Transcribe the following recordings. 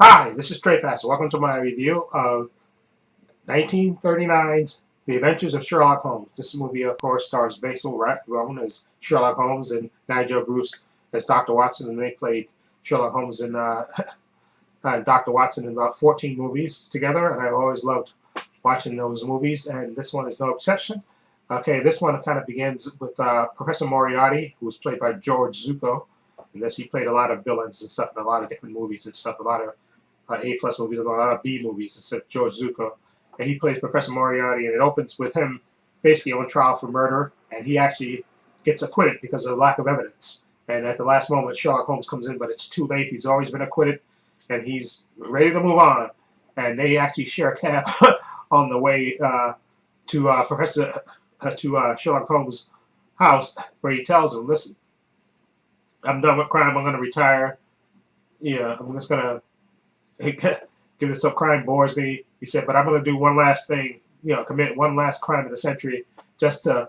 Hi, this is Trey Passer. Welcome to my review of 1939's The Adventures of Sherlock Holmes. This movie, of course, stars Basil Rathbone as Sherlock Holmes and Nigel Bruce as Dr. Watson, and they played Sherlock Holmes and Dr. Watson in about 14 movies together, and I've always loved watching those movies, and this one is no exception. Okay, this one kind of begins with Professor Moriarty, who was played by George Zucco. And this, he played a lot of villains and stuff in a lot of different movies and stuff, a lot of A-plus movies and a lot of B movies, except George Zucco. And he plays Professor Moriarty, and it opens with him basically on trial for murder, and he actually gets acquitted because of lack of evidence. And at the last moment, Sherlock Holmes comes in, but it's too late. He's always been acquitted, and he's ready to move on. And they actually share a cab on the way to Sherlock Holmes' house, where he tells him, "Listen, I'm done with crime. I'm going to retire. Yeah, I'm just going to give this up. Crime bores me." He said, "But I'm going to do one last thing, commit one last crime of the century, just to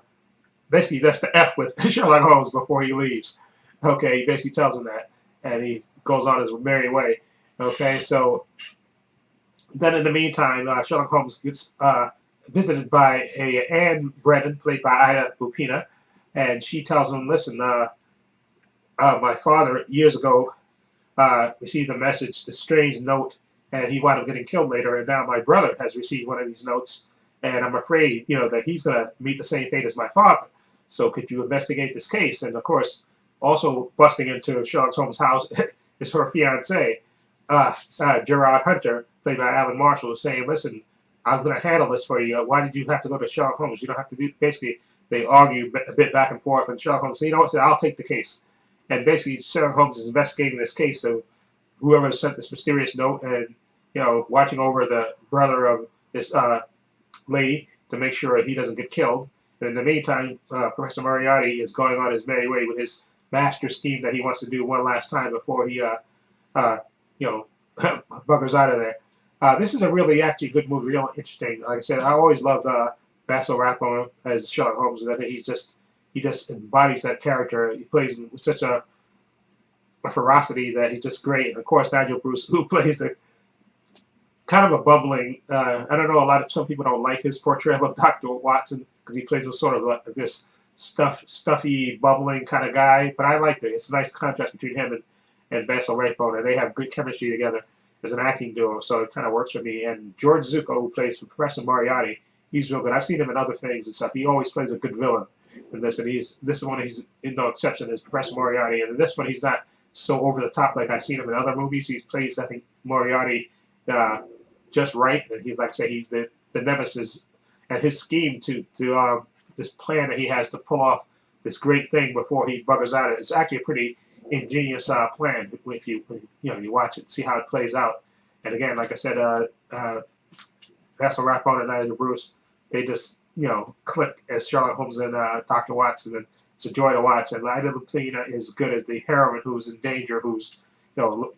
F with Sherlock Holmes before he leaves." Okay, he basically tells him that, and he goes on his merry way. Okay, so then in the meantime, Sherlock Holmes gets visited by Anne Brennan, played by Ida Lupina, and she tells him, "Listen, my father years ago received a message, this strange note, and he wound up getting killed later. And now my brother has received one of these notes, and I'm afraid, that he's going to meet the same fate as my father. So could you investigate this case?" And of course, also busting into Sherlock Holmes' house is her fiance, Gerard Hunter, played by Alan Marshall, saying, "Listen, I was going to handle this for you. Why did you have to go to Sherlock Holmes? You don't have to do." Basically, they argue a bit back and forth, and Sherlock Holmes said, "You know what? I'll take the case." And basically, Sherlock Holmes is investigating this case of whoever sent this mysterious note, and watching over the brother of this lady to make sure he doesn't get killed. And in the meantime, Professor Moriarty is going on his merry way with his master scheme that he wants to do one last time before he, buggers out of there. This is a really actually good movie, real interesting. Like I said, I always loved Basil Rathbone as Sherlock Holmes. I think he just embodies that character. He plays with such a ferocity that he's just great. And of course, Nigel Bruce, who plays the kind of a bubbling. I don't know. Some people don't like his portrayal of Dr. Watson because he plays with sort of like this stuffy, bubbling kind of guy. But I like it. It's a nice contrast between him and Basil Rathbone, and they have good chemistry together as an acting duo. So it kind of works for me. And George Zucco, who plays for Professor Moriarty, he's real good. I've seen him in other things and stuff. He always plays a good villain in this, and this one he's in no exception as Professor Moriarty. And in this one, he's not so over the top like I've seen him in other movies. He plays, I think, Moriarty just right. And he's, like I say, he's the nemesis, and his scheme to this plan that he has to pull off this great thing before he buggers out. It's actually a pretty ingenious plan if you watch it, see how it plays out. And again, like I said, Basil Rathbone and Nigel Bruce, they just click as Sherlock Holmes and Dr. Watson, and it's a joy to watch. And Ida Lupina is good as the heroine who's in danger, who's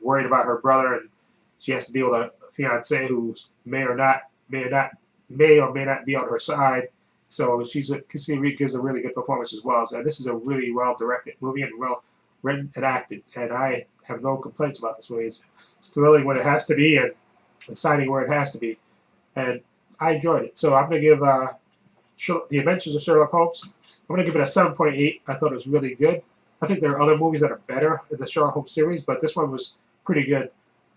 worried about her brother, and she has to deal with a fiance who may or may not be on her side. So she gives a really good performance as well. So this is a really well directed movie and well written and acted, and I have no complaints about this movie. It's thrilling when it has to be, and exciting where it has to be, and I enjoyed it. So I'm going to give The Adventures of Sherlock Holmes, I'm going to give it a 7.8. I thought it was really good. I think there are other movies that are better in the Sherlock Holmes series, but this one was pretty good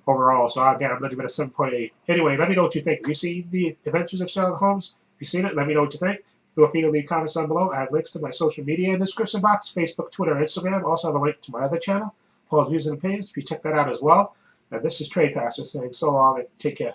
overall. So again, I'm going to give it a 7.8. Anyway, let me know what you think. Have you seen The Adventures of Sherlock Holmes? If you've seen it, let me know what you think. Feel free to leave comments down below. I have links to my social media in the description box, Facebook, Twitter, and Instagram. I also have a link to my other channel, Paul's Views and Opinions. If you check that out as well. And this is Trey Passer saying so long and take care.